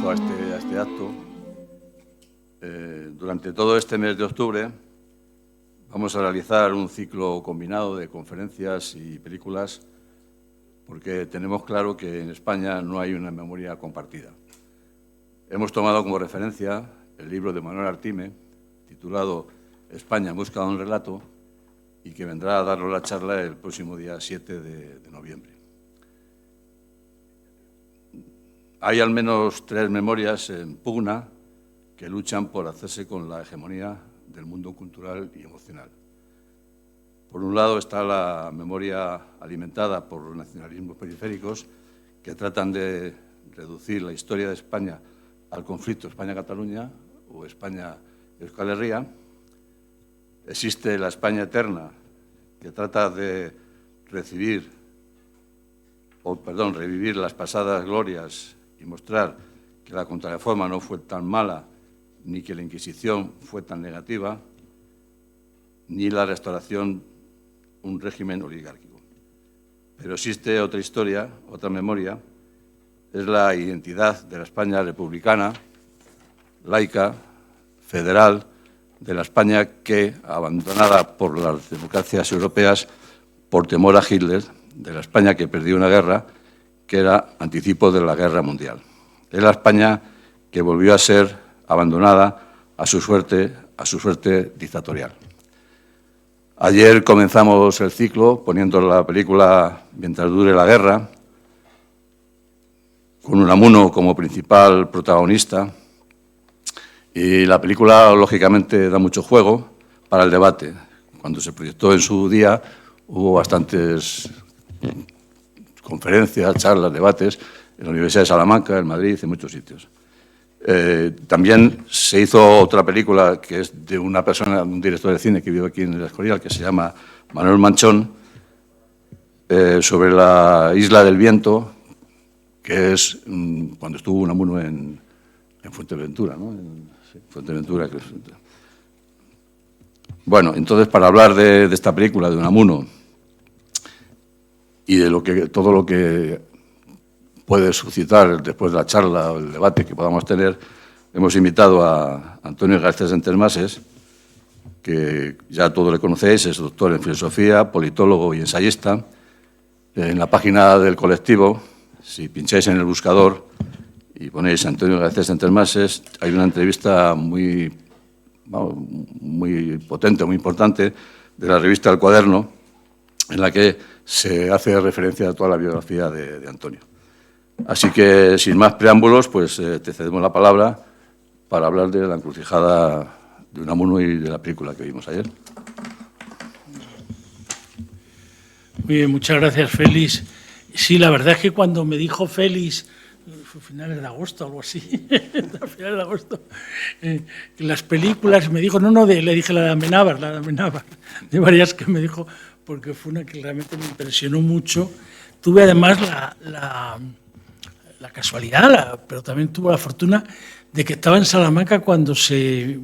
comienzo a este acto. Durante todo este mes de octubre vamos a realizar un ciclo combinado de conferencias y películas porque tenemos claro que en España no hay una memoria compartida. Hemos tomado como referencia el libro de Manuel Artime, titulado España en busca de un relato, y que vendrá a darnos la charla el próximo día 7 de noviembre. Hay al menos 3 memorias en pugna que luchan por hacerse con la hegemonía del mundo cultural y emocional. Por un lado está la memoria alimentada por los nacionalismos periféricos que tratan de reducir la historia de España al conflicto España-Cataluña o España-Euskal Herria. Existe la España eterna, que trata de revivir las pasadas glorias y mostrar que la contrarreforma no fue tan mala, ni que la Inquisición fue tan negativa, ni la restauración un régimen oligárquico. Pero existe otra historia, otra memoria, es la identidad de la España republicana, laica, federal, de la España que, abandonada por las democracias europeas por temor a Hitler, de la España que perdió una guerra que era anticipo de la Guerra Mundial. Es la España que volvió a ser abandonada a su suerte dictatorial. Ayer comenzamos el ciclo poniendo la película Mientras dure la guerra, con Unamuno como principal protagonista. Y la película, lógicamente, da mucho juego para el debate. Cuando se proyectó en su día, hubo bastantes conferencias, charlas, debates en la Universidad de Salamanca, en Madrid, en muchos sitios. También se hizo otra película que es de una persona, un director de cine que vive aquí en el Escorial, que se llama Manuel Manchón, sobre la Isla del Viento, que es cuando estuvo Unamuno en Fuerteventura, ¿no? Fuerteventura. Bueno, entonces, para hablar de esta película de Unamuno y de todo lo que puede suscitar después de la charla o el debate que podamos tener, hemos invitado a Antonio Garcés Entermases, que ya todos le conocéis, es doctor en filosofía, politólogo y ensayista. En la página del colectivo, si pincháis en el buscador y ponéis Antonio Garcés Entermases, hay una entrevista muy potente, muy importante, de la revista El Cuaderno, en la que se hace referencia a toda la biografía de Antonio. Así que, sin más preámbulos, pues te cedemos la palabra para hablar de la encrucijada de Unamuno y de la película que vimos ayer. Muy bien, muchas gracias, Félix. Sí, la verdad es que cuando me dijo Félix, fue finales de agosto, algo así, a finales de agosto, las películas, me dijo, le dije la de Amenábar, de varias que me dijo, porque fue una que realmente me impresionó mucho. Tuve además la casualidad, pero también tuve la fortuna de que estaba en Salamanca cuando se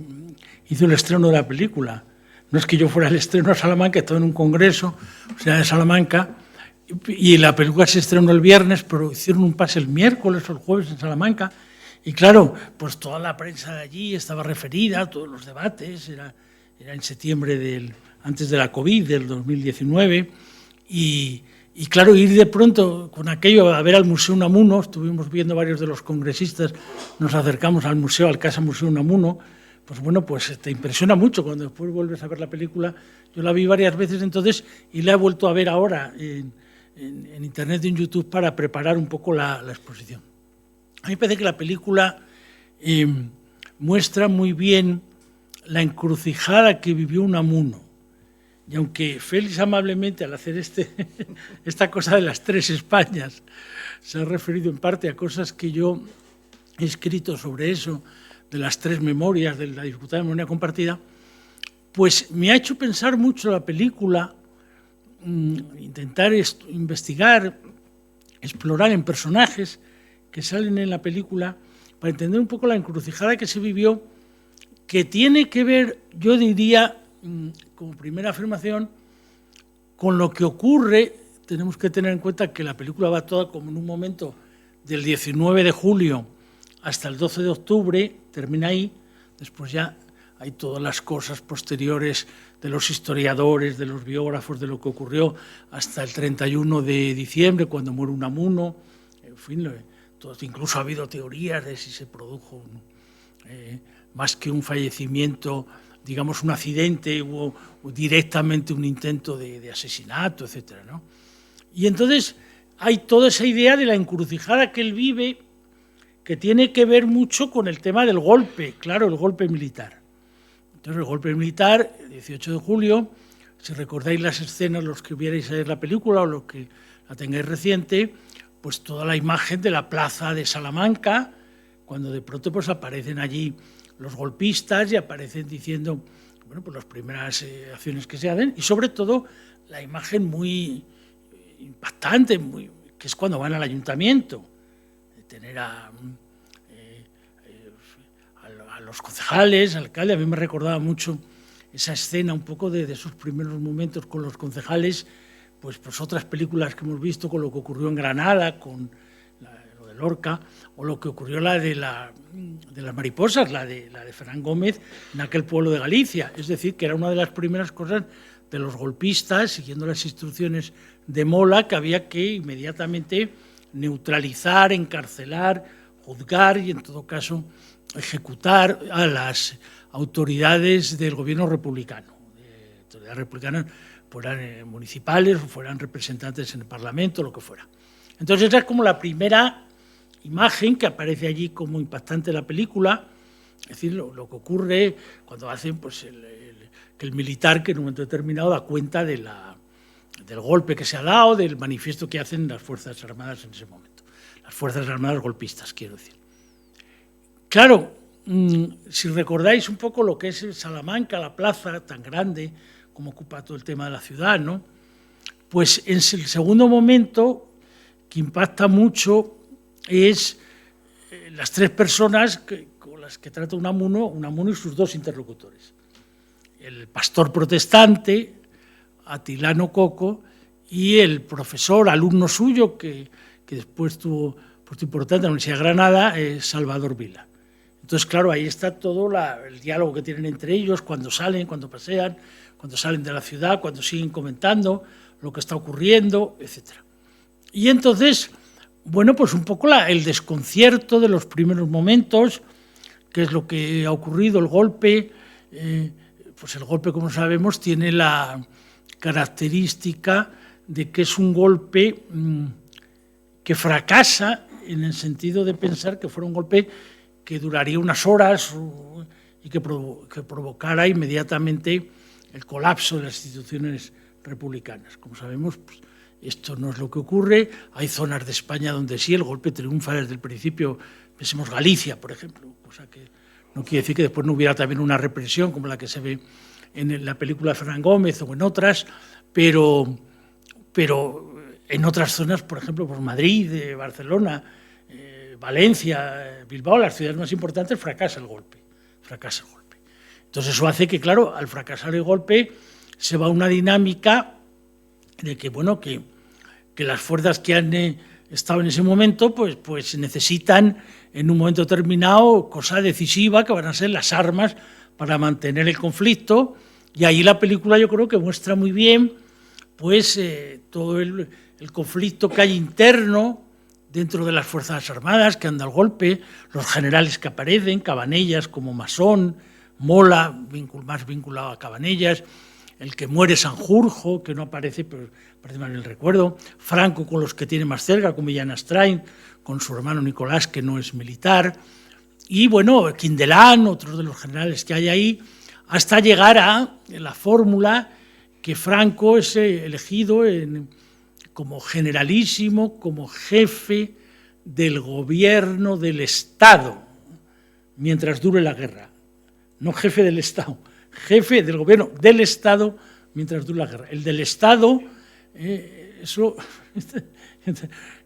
hizo el estreno de la película. No es que yo fuera al estreno a Salamanca, estaba en un congreso, o sea, en Salamanca, y la película se estrenó el viernes, pero hicieron un pase el miércoles o el jueves en Salamanca, y claro, pues toda la prensa de allí estaba referida, todos los debates, era en septiembre antes de la COVID, del 2019, y claro, ir de pronto con aquello a ver al Museo Unamuno, estuvimos viendo varios de los congresistas, nos acercamos al museo, al Casa Museo Unamuno, pues bueno, pues te impresiona mucho cuando después vuelves a ver la película. Yo la vi varias veces entonces y la he vuelto a ver ahora en Internet y en YouTube para preparar un poco la exposición. A mí me parece que la película muestra muy bien la encrucijada que vivió Unamuno. Y aunque Félix amablemente al hacer esta cosa de las 3 Españas se ha referido en parte a cosas que yo he escrito sobre eso, de las 3 memorias, de la dificultad de memoria compartida, pues me ha hecho pensar mucho la película, intentar investigar, explorar en personajes que salen en la película para entender un poco la encrucijada que se vivió, que tiene que ver, yo diría, como primera afirmación, con lo que ocurre. Tenemos que tener en cuenta que la película va toda como en un momento del 19 de julio hasta el 12 de octubre, termina ahí, después ya hay todas las cosas posteriores de los historiadores, de los biógrafos, de lo que ocurrió hasta el 31 de diciembre, cuando muere Unamuno, en fin, incluso ha habido teorías de si se produjo más que un fallecimiento, digamos un accidente o directamente un intento de asesinato, etcétera, ¿no? Y entonces hay toda esa idea de la encrucijada que él vive, que tiene que ver mucho con el tema del golpe, claro, el golpe militar. Entonces el golpe militar, el 18 de julio, si recordáis las escenas, los que vierais ayer la película o los que la tengáis reciente, pues toda la imagen de la plaza de Salamanca, cuando de pronto pues aparecen allí los golpistas y aparecen diciendo, bueno, pues las primeras acciones que se hacen, y sobre todo la imagen muy impactante, que es cuando van al ayuntamiento, de tener a los concejales, al alcalde. A mí me recordaba mucho esa escena un poco de esos primeros momentos con los concejales, pues otras películas que hemos visto, con lo que ocurrió en Granada, con lo de Lorca, o lo que ocurrió de las mariposas, la de Fernán Gómez, en aquel pueblo de Galicia. Es decir, que era una de las primeras cosas de los golpistas, siguiendo las instrucciones de Mola, que había que inmediatamente neutralizar, encarcelar, juzgar y, en todo caso, ejecutar a las autoridades del gobierno republicano, autoridades republicanas, fueran municipales o fueran representantes en el Parlamento, lo que fuera. Entonces esa es como la primera imagen que aparece allí como impactante en la película, es decir, lo que ocurre cuando hacen pues, que el militar, que en un momento determinado da cuenta del golpe que se ha dado, del manifiesto que hacen las Fuerzas Armadas en ese momento, las Fuerzas Armadas golpistas, quiero decir. Claro, si recordáis un poco lo que es Salamanca, la plaza tan grande, como ocupa todo el tema de la ciudad, ¿no? Pues en el segundo momento que impacta mucho es las tres personas con las que trata Unamuno y sus dos interlocutores. El pastor protestante, Atilano Coco, y el profesor, alumno suyo, que después tuvo puesto importante en la Universidad de Granada, Salvador Vila. Entonces, claro, ahí está todo el diálogo que tienen entre ellos, cuando salen, cuando pasean, cuando salen de la ciudad, cuando siguen comentando lo que está ocurriendo, etc. Y entonces, bueno, pues un poco el desconcierto de los primeros momentos, que es lo que ha ocurrido, el golpe. Pues el golpe, como sabemos, tiene la característica de que es un golpe que fracasa en el sentido de pensar que fuera un golpe que duraría unas horas y que provocara inmediatamente el colapso de las instituciones republicanas. Como sabemos, pues, esto no es lo que ocurre. Hay zonas de España donde sí el golpe triunfa desde el principio. Pensemos Galicia, por ejemplo, cosa que no quiere decir que después no hubiera también una represión como la que se ve en la película de Fernán Gómez o en otras, pero en otras zonas, por ejemplo, por Madrid, Barcelona, Valencia, Bilbao, las ciudades más importantes, fracasa el golpe. Entonces eso hace que, claro, al fracasar el golpe se va a una dinámica de que, bueno, que las fuerzas que han estado en ese momento, pues necesitan en un momento determinado cosa decisiva, que van a ser las armas para mantener el conflicto, y ahí la película yo creo que muestra muy bien pues todo el conflicto que hay interno dentro de las Fuerzas Armadas, que anda al golpe, los generales que aparecen, Cabanellas como masón, Mola, más vinculado a Cabanellas, el que muere Sanjurjo, que no aparece, pero aparece más en el recuerdo, Franco con los que tiene más cerca, como Millán Astrain, con su hermano Nicolás, que no es militar, y bueno, Quindelán, otros de los generales que hay ahí, hasta llegar a la fórmula que Franco es elegido como generalísimo, como jefe del gobierno del Estado, mientras dure la guerra. No jefe del Estado, jefe del gobierno del Estado mientras dure la guerra. El del Estado, eso,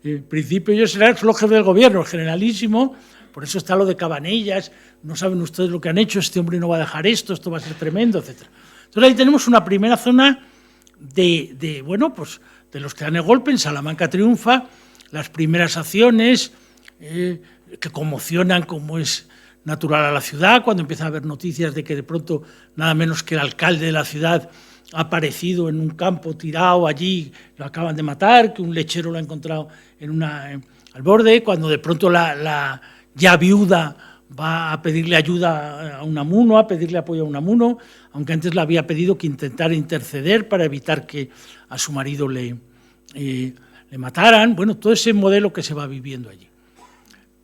en principio yo será solo jefe del gobierno, el generalísimo, por eso está lo de Cabanellas, no saben ustedes lo que han hecho, este hombre no va a dejar esto va a ser tremendo, etc. Entonces ahí tenemos una primera zona bueno, pues de los que dan el golpe. En Salamanca triunfa, las primeras acciones, que conmocionan como es natural a la ciudad, cuando empieza a haber noticias de que de pronto nada menos que el alcalde de la ciudad ha aparecido en un campo tirado allí, lo acaban de matar, que un lechero lo ha encontrado al borde, cuando de pronto la ya viuda va a pedirle ayuda a Unamuno, a pedirle apoyo a Unamuno, aunque antes le había pedido que intentara interceder para evitar que a su marido le mataran. Bueno, todo ese modelo que se va viviendo allí.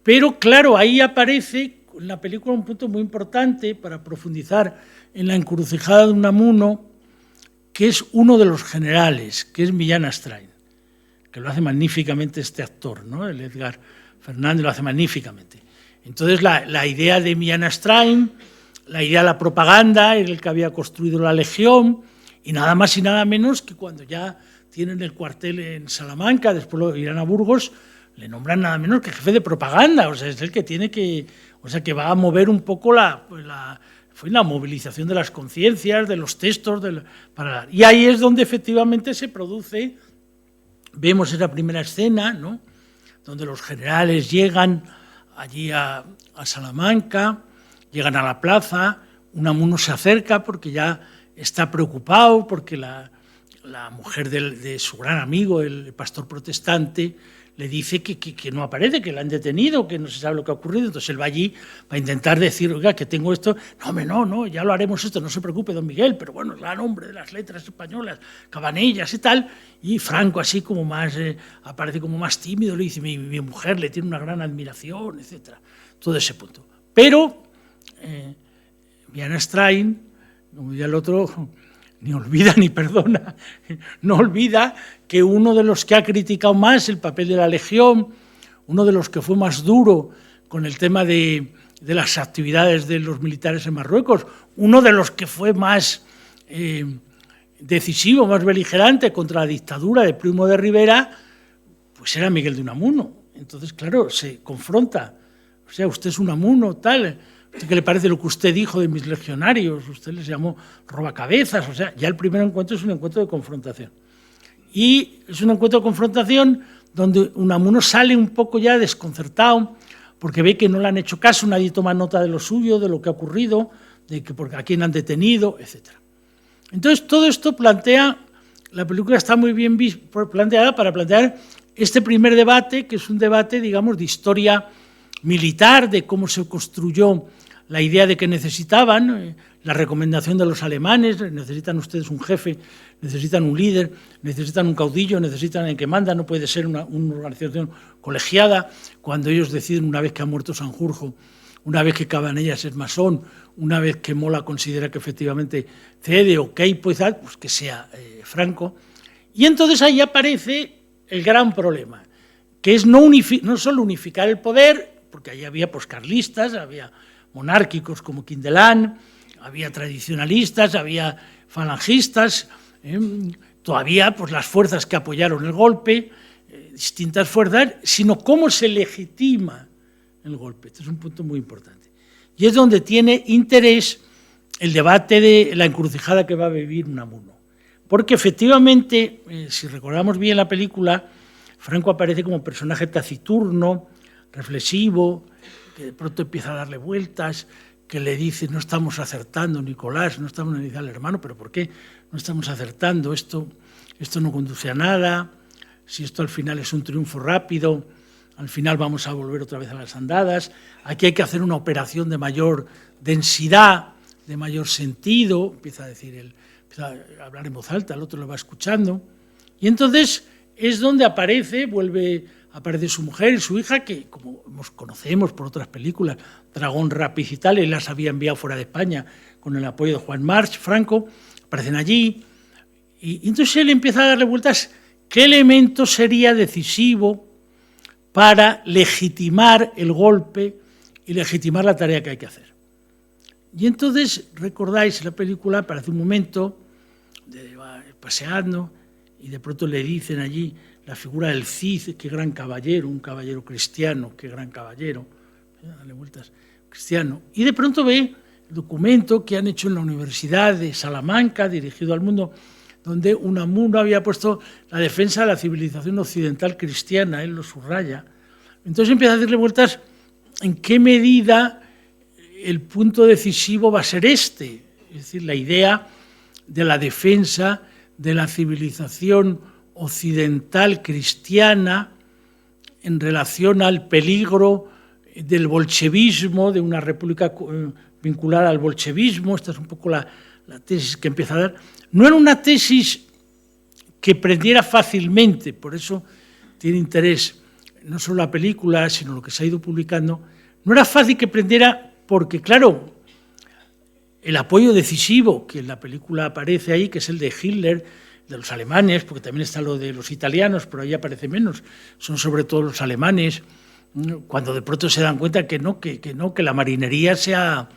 Pero claro, ahí aparece en la película un punto muy importante para profundizar en la encrucijada de Unamuno, que es uno de los generales, que es Millán Astráin, que lo hace magníficamente este actor, ¿no? El Edgar Fernández lo hace magníficamente. Entonces la idea de Millán Astráin, la idea de la propaganda, era el que había construido la Legión, y nada más y nada menos que cuando ya tienen el cuartel en Salamanca, después lo irán a Burgos, le nombran nada menos que jefe de propaganda, o sea, es el que tiene que, o sea, que va a mover un poco fue la movilización de las conciencias, de los textos, y ahí es donde efectivamente se produce, vemos esa primera escena, ¿no?, donde los generales llegan allí a Salamanca, llegan a la plaza, Unamuno se acerca porque ya está preocupado, porque la mujer de su gran amigo, el pastor protestante, le dice que no aparece, que la han detenido, que no se sabe lo que ha ocurrido. Entonces él va allí para intentar decir, oiga, que tengo esto. No, hombre, no, ya lo haremos esto, no se preocupe, don Miguel, pero bueno, es el nombre de las letras españolas, Cabanellas y tal. Y Franco, así como más, aparece como más tímido, le dice, mi mujer le tiene una gran admiración, etcétera. Todo ese punto. Pero Millán Astráin, como diría el otro, ni olvida ni perdona, no olvida que uno de los que ha criticado más el papel de la Legión, uno de los que fue más duro con el tema de las actividades de los militares en Marruecos, uno de los que fue más decisivo, más beligerante contra la dictadura de Primo de Rivera, pues era Miguel de Unamuno. Entonces, claro, se confronta, o sea, usted es Unamuno, tal, ¿qué le parece lo que usted dijo de mis legionarios? Usted les llamó robacabezas, o sea, ya el primer encuentro es un encuentro de confrontación. Y es un encuentro de confrontación donde Unamuno sale un poco ya desconcertado, porque ve que no le han hecho caso, nadie toma nota de lo suyo, de lo que ha ocurrido, de que a quién han detenido, etc. Entonces, todo esto la película está muy bien planteada para plantear este primer debate, que es un debate, digamos, de historia militar, de cómo se construyó la idea de que necesitaban, la recomendación de los alemanes, necesitan ustedes un jefe, necesitan un líder, necesitan un caudillo, necesitan el que manda, no puede ser una organización colegiada, cuando ellos deciden, una vez que ha muerto Sanjurjo, una vez que Cabanellas es masón, una vez que Mola considera que efectivamente cede o que hay pues que sea Franco. Y entonces ahí aparece el gran problema, que es no solo unificar el poder, porque ahí había carlistas, había monárquicos como Quindelán, había tradicionalistas, había falangistas, todavía las fuerzas que apoyaron el golpe, distintas fuerzas, sino cómo se legitima el golpe. Este es un punto muy importante. Y es donde tiene interés el debate de la encrucijada que va a vivir Unamuno. Porque efectivamente, si recordamos bien la película, Franco aparece como personaje taciturno, reflexivo, que de pronto empieza a darle vueltas, que le dice, no estamos acertando, Nicolás, no estamos analizando al hermano, pero ¿por qué no estamos acertando? Esto no conduce a nada, si esto al final es un triunfo rápido, al final vamos a volver otra vez a las andadas, aquí hay que hacer una operación de mayor densidad, de mayor sentido, empieza a hablar en voz alta, el otro lo va escuchando, y entonces es donde aparece su mujer y su hija, que como conocemos por otras películas, Dragón Rapiz y tal, él las había enviado fuera de España con el apoyo de Juan March, Franco, aparecen allí, y entonces él empieza a darle vueltas, ¿qué elemento sería decisivo para legitimar el golpe y legitimar la tarea que hay que hacer? Y entonces, recordáis, la película aparece un momento, va paseando, y de pronto le dicen allí la figura del Cid, qué gran caballero, un caballero cristiano, qué gran caballero, dale vueltas, cristiano. Y de pronto ve el documento que han hecho en la Universidad de Salamanca, dirigido al mundo, donde Unamuno había puesto la defensa de la civilización occidental cristiana, él lo subraya. Entonces empieza a darle vueltas en qué medida el punto decisivo va a ser este, es decir, la idea de la defensa de la civilización occidental cristiana en relación al peligro del bolchevismo, de una república vinculada al bolchevismo. Esta es un poco la tesis que empieza a dar. No era una tesis que prendiera fácilmente, por eso tiene interés no solo la película, sino lo que se ha ido publicando. No era fácil que prendiera porque, claro, el apoyo decisivo que en la película aparece ahí, que es el de Hitler, de los alemanes, porque también está lo de los italianos, pero ahí aparece menos, son sobre todo los alemanes, cuando de pronto se dan cuenta que la marinería se ha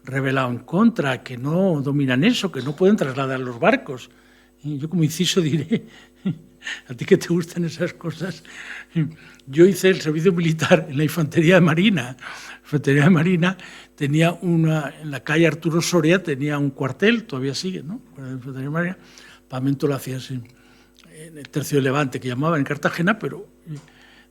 rebelado en contra, que no dominan eso, que no pueden trasladar los barcos. Y yo como inciso diré, a ti que te gustan esas cosas, yo hice el servicio militar en la Infantería de Marina. La Infantería de Marina tenía en la calle Arturo Soria tenía un cuartel, todavía sigue, ¿no? La Infantería de Marina, Pamento lo hacías en el Tercio de Levante, que llamaban en Cartagena, pero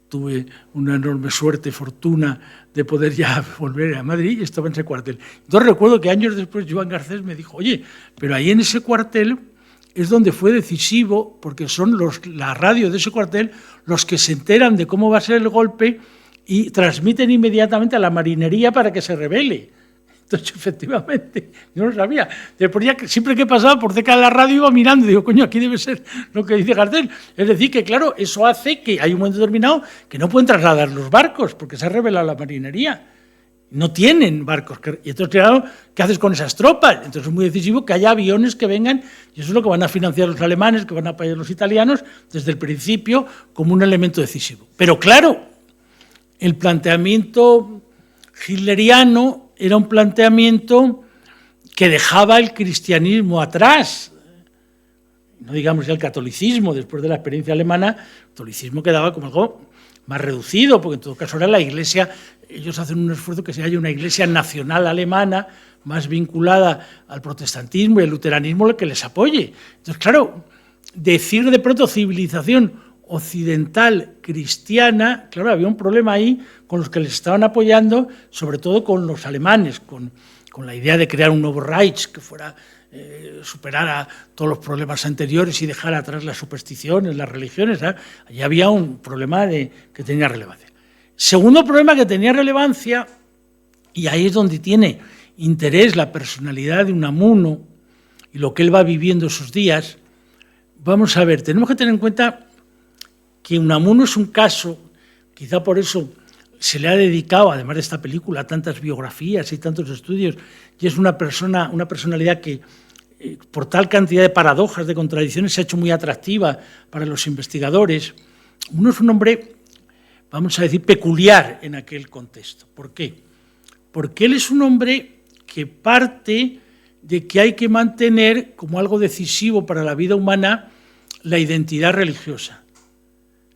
tuve una enorme suerte, fortuna de poder ya volver a Madrid y estaba en ese cuartel. Entonces recuerdo que años después Joan Garcés me dijo, oye, pero ahí en ese cuartel es donde fue decisivo, porque son la radio de ese cuartel los que se enteran de cómo va a ser el golpe y transmiten inmediatamente a la marinería para que se rebele. Entonces, efectivamente, yo no lo sabía. Siempre que pasaba por cerca de la radio iba mirando y digo, coño, aquí debe ser lo que dice Garcés. Es decir, que claro, eso hace que hay un momento determinado que no pueden trasladar los barcos porque se ha rebelado la marinería. No tienen barcos. Y entonces, claro, ¿qué haces con esas tropas? Entonces es muy decisivo que haya aviones que vengan, y eso es lo que van a financiar los alemanes, que van a apoyar los italianos, desde el principio, como un elemento decisivo. Pero claro, el planteamiento hitleriano era un planteamiento que dejaba el cristianismo atrás. No digamos ya el catolicismo, después de la experiencia alemana, el catolicismo quedaba como algo más reducido, porque en todo caso era la Iglesia, ellos hacen un esfuerzo que se haya una Iglesia nacional alemana más vinculada al protestantismo y al luteranismo que les apoye. Entonces, claro, decir de pronto civilización occidental cristiana, claro, había un problema ahí con los que les estaban apoyando, sobre todo con los alemanes, con la idea de crear un nuevo Reich que fuera superara todos los problemas anteriores y dejara atrás las supersticiones, las religiones. Allí había un problema que tenía relevancia. Segundo problema que tenía relevancia, y ahí es donde tiene interés la personalidad de Unamuno y lo que él va viviendo esos días. Vamos a ver, tenemos que tener en cuenta que Unamuno es un caso, quizá por eso se le ha dedicado, además de esta película, tantas biografías y tantos estudios, y es una personalidad que, por tal cantidad de paradojas, de contradicciones, se ha hecho muy atractiva para los investigadores. Uno es un hombre, vamos a decir, peculiar en aquel contexto. ¿Por qué? Porque él es un hombre que parte de que hay que mantener como algo decisivo para la vida humana la identidad religiosa.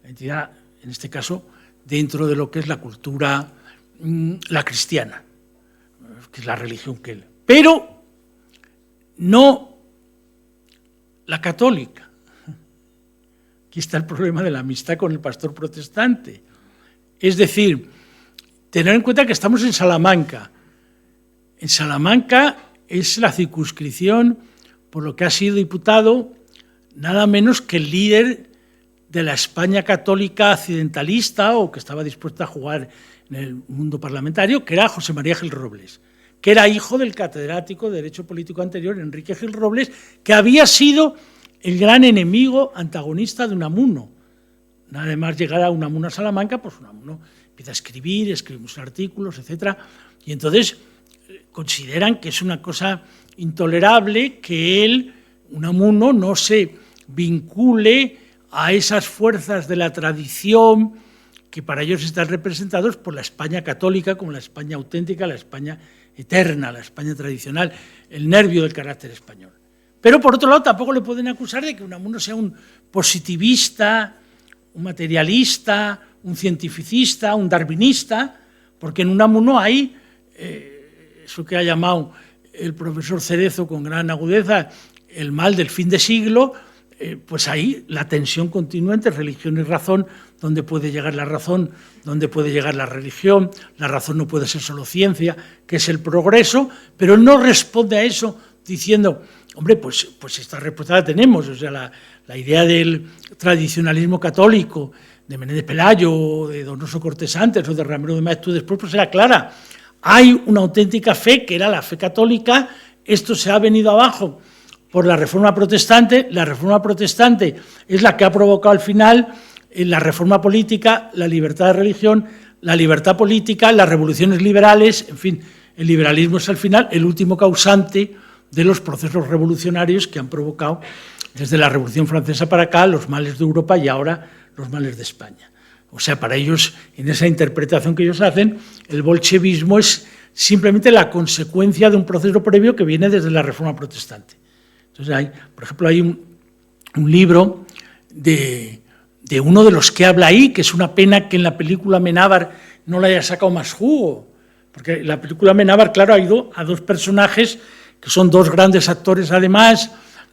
La identidad, en este caso, dentro de lo que es la cultura, la cristiana, que es la religión que él. Pero no la católica. Aquí está el problema de la amistad con el pastor protestante. Es decir, tener en cuenta que estamos en Salamanca. En Salamanca es la circunscripción por lo que ha sido diputado nada menos que el líder de la España católica accidentalista, o que estaba dispuesta a jugar en el mundo parlamentario, que era José María Gil Robles, que era hijo del catedrático de Derecho Político anterior, Enrique Gil Robles, que había sido el gran enemigo antagonista de Unamuno. Nada más llegar a Unamuno a Salamanca, pues Unamuno empieza a escribir muchos artículos, etc. Y entonces consideran que es una cosa intolerable que él, Unamuno, no se vincule a esas fuerzas de la tradición que para ellos están representados por la España católica, como la España auténtica, la España eterna, la España tradicional, el nervio del carácter español. Pero por otro lado tampoco le pueden acusar de que Unamuno sea un positivista, un materialista, un cientificista, un darwinista, porque en Unamuno hay eso que ha llamado el profesor Cerezo con gran agudeza el mal del fin de siglo, pues ahí la tensión continua entre religión y razón, dónde puede llegar la razón, dónde puede llegar la religión. La razón no puede ser solo ciencia, que es el progreso, pero él no responde a eso diciendo, hombre, pues esta respuesta la tenemos. O sea, la idea del tradicionalismo católico, de Menéndez Pelayo, de Donoso Cortés antes, o de Ramiro de Maeztu después, pues era clara. Hay una auténtica fe, que era la fe católica. Esto se ha venido abajo por la Reforma Protestante. La Reforma Protestante es la que ha provocado al final la reforma política, la libertad de religión, la libertad política, las revoluciones liberales. En fin, el liberalismo es al final el último causante de los procesos revolucionarios que han provocado desde la Revolución Francesa para acá los males de Europa y ahora los males de España. O sea, para ellos, en esa interpretación que ellos hacen, el bolchevismo es simplemente la consecuencia de un proceso previo que viene desde la Reforma Protestante. Entonces, por ejemplo, hay un libro de uno de los que habla ahí, que es una pena que en la película Amenábar no le haya sacado más jugo, porque en la película Amenábar, claro, ha ido a dos personajes que son dos grandes actores además,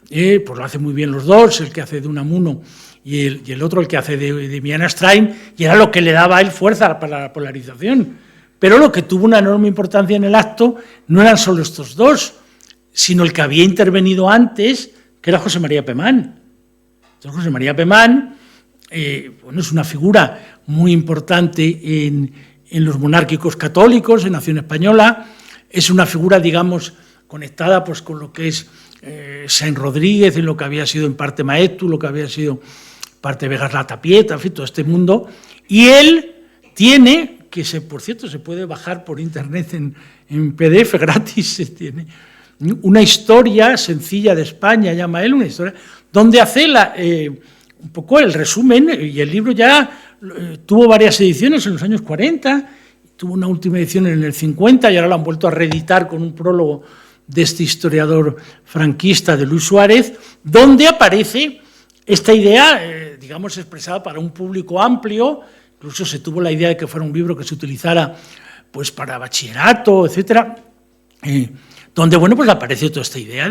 pues lo hacen muy bien los dos, el que hace de Unamuno y el otro, el que hace de Miana Strain, y era lo que le daba a él fuerza para la polarización. Pero lo que tuvo una enorme importancia en el acto no eran solo estos dos, sino el que había intervenido antes, que era José María Pemán. Entonces, José María Pemán es una figura muy importante en los monárquicos católicos, en Nación Española. Es una figura, digamos, conectada pues, con lo que es Saint Rodríguez, en lo que había sido en parte Maeztu, lo que había sido parte Vegas La Tapieta, en fin, todo este mundo. Y él tiene, que por cierto se puede bajar por internet en PDF gratis, tiene una historia sencilla de España, llama él, una historia, donde hace un poco el resumen, y el libro ya tuvo varias ediciones en los años 40, tuvo una última edición en el 50 y ahora lo han vuelto a reeditar con un prólogo de este historiador franquista de Luis Suárez, donde aparece esta idea, digamos, expresada para un público amplio. Incluso se tuvo la idea de que fuera un libro que se utilizara pues, para bachillerato, etcétera, donde, bueno, pues aparece toda esta idea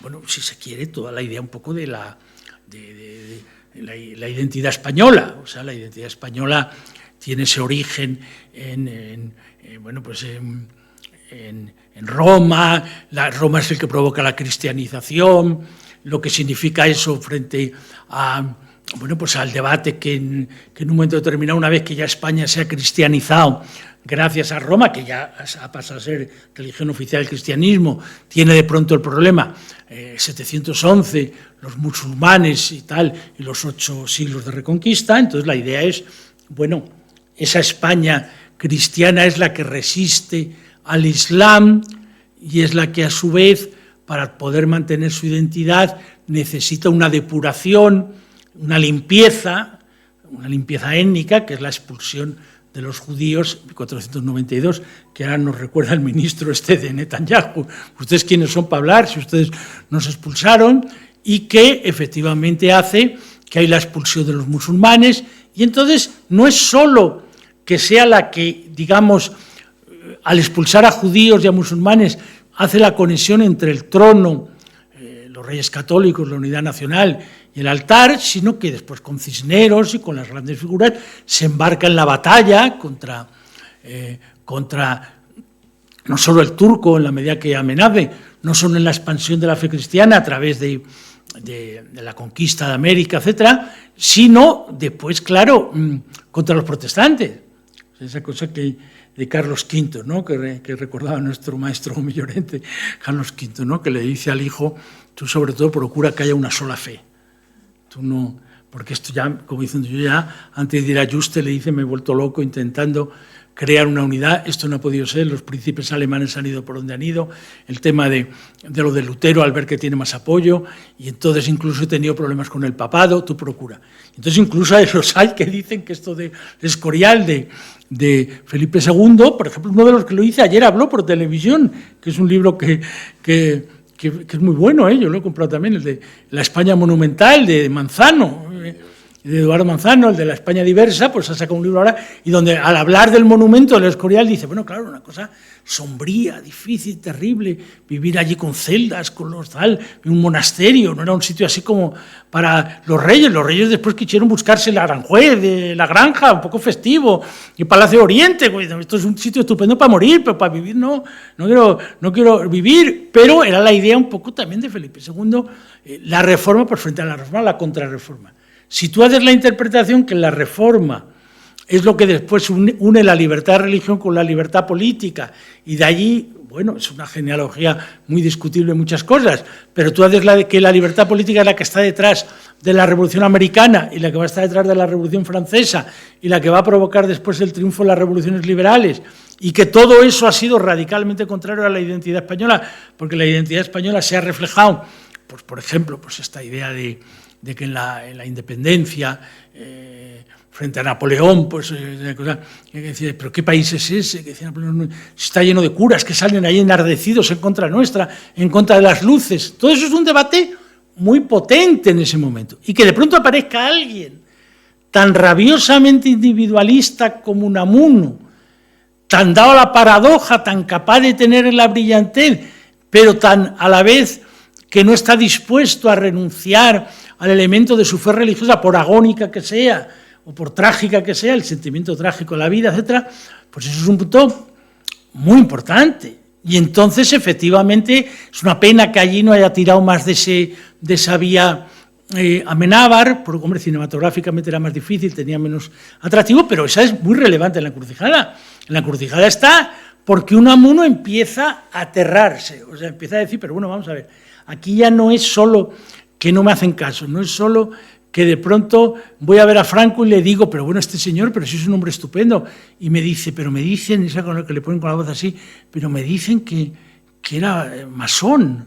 bueno, si se quiere, toda la idea un poco de la identidad española. O sea, la identidad española tiene ese origen en Roma. Roma es el que provoca la cristianización, lo que significa eso frente a, bueno, pues al debate que en un momento determinado, una vez que ya España se ha cristianizado, gracias a Roma, que ya ha pasado a ser religión oficial del cristianismo, tiene de pronto el problema, 711, los musulmanes y tal, y los 8 siglos de Reconquista. Entonces la idea es, bueno, esa España cristiana es la que resiste al Islam y es la que a su vez, para poder mantener su identidad, necesita una depuración, una limpieza étnica, que es la expulsión de los judíos, 1492, que ahora nos recuerda el ministro de Netanyahu. ¿Ustedes quiénes son para hablar si ustedes nos expulsaron? Y que efectivamente hace que hay la expulsión de los musulmanes. Y entonces no es solo que sea la que, digamos, al expulsar a judíos y a musulmanes, hace la conexión entre el trono, los reyes católicos, la unidad nacional y el altar, sino que después con Cisneros y con las grandes figuras se embarca en la batalla contra no solo el turco, en la medida que amenace, no solo en la expansión de la fe cristiana a través de la conquista de América, etcétera, sino después, claro, contra los protestantes. Esa cosa de Carlos V, ¿no? que recordaba nuestro maestro Millorente, Carlos V, ¿no? que le dice al hijo, tú sobre todo procura que haya una sola fe. Tú no, porque esto ya, como diciendo yo ya, antes de ir a Juste le dice, me he vuelto loco intentando crear una unidad, esto no ha podido ser, los príncipes alemanes han ido por donde han ido, el tema de lo de Lutero al ver que tiene más apoyo, y entonces incluso he tenido problemas con el papado, tú procura. Entonces incluso hay los que dicen que esto de Escorial, de Felipe II, por ejemplo, uno de los que lo hice ayer habló por televisión, que es un libro que es muy bueno, yo lo he comprado también, el de La España Monumental, de Manzano, de Eduardo Manzano, el de la España diversa, pues ha sacado un libro ahora, y donde al hablar del monumento del Escorial dice, bueno, claro, una cosa sombría, difícil, terrible, vivir allí con celdas, con los tal, en un monasterio, no era un sitio así como para los reyes después quisieron buscarse el Aranjuez, de la Granja, un poco festivo, y Palacio de Oriente, pues, esto es un sitio estupendo para morir, pero para vivir no quiero vivir, pero era la idea un poco también de Felipe II, la reforma, pues frente a la reforma, la contrarreforma. Si tú haces la interpretación que la reforma es lo que después une la libertad de religión con la libertad política, y de allí, bueno, es una genealogía muy discutible en muchas cosas, pero tú haces que la libertad política es la que está detrás de la Revolución Americana y la que va a estar detrás de la Revolución Francesa y la que va a provocar después el triunfo de las revoluciones liberales, y que todo eso ha sido radicalmente contrario a la identidad española, porque la identidad española se ha reflejado, pues, por ejemplo, pues esta idea de que en la independencia, frente a Napoleón, pues que decía, pero ¿qué país es ese? Que decía Napoleón, está lleno de curas que salen ahí enardecidos en contra nuestra, en contra de las luces. Todo eso es un debate muy potente en ese momento. Y que de pronto aparezca alguien tan rabiosamente individualista como Unamuno, tan dado a la paradoja, tan capaz de tener la brillantez, pero tan a la vez que no está dispuesto a renunciar al elemento de su fe religiosa, por agónica que sea, o por trágica que sea, el sentimiento trágico de la vida, etcétera, pues eso es un punto muy importante. Y entonces, efectivamente, es una pena que allí no haya tirado más de esa vía Amenábar, porque, hombre, cinematográficamente era más difícil, tenía menos atractivo, pero esa es muy relevante en la encrucijada. En la encrucijada está porque Unamuno empieza a aterrarse, o sea, empieza a decir, pero bueno, vamos a ver, aquí ya no es solo que no me hacen caso, no es solo que de pronto voy a ver a Franco y le digo, pero bueno, este señor, pero sí es un hombre estupendo, y me dice, pero me dicen, esa con que le ponen con la voz así, pero me dicen que era masón.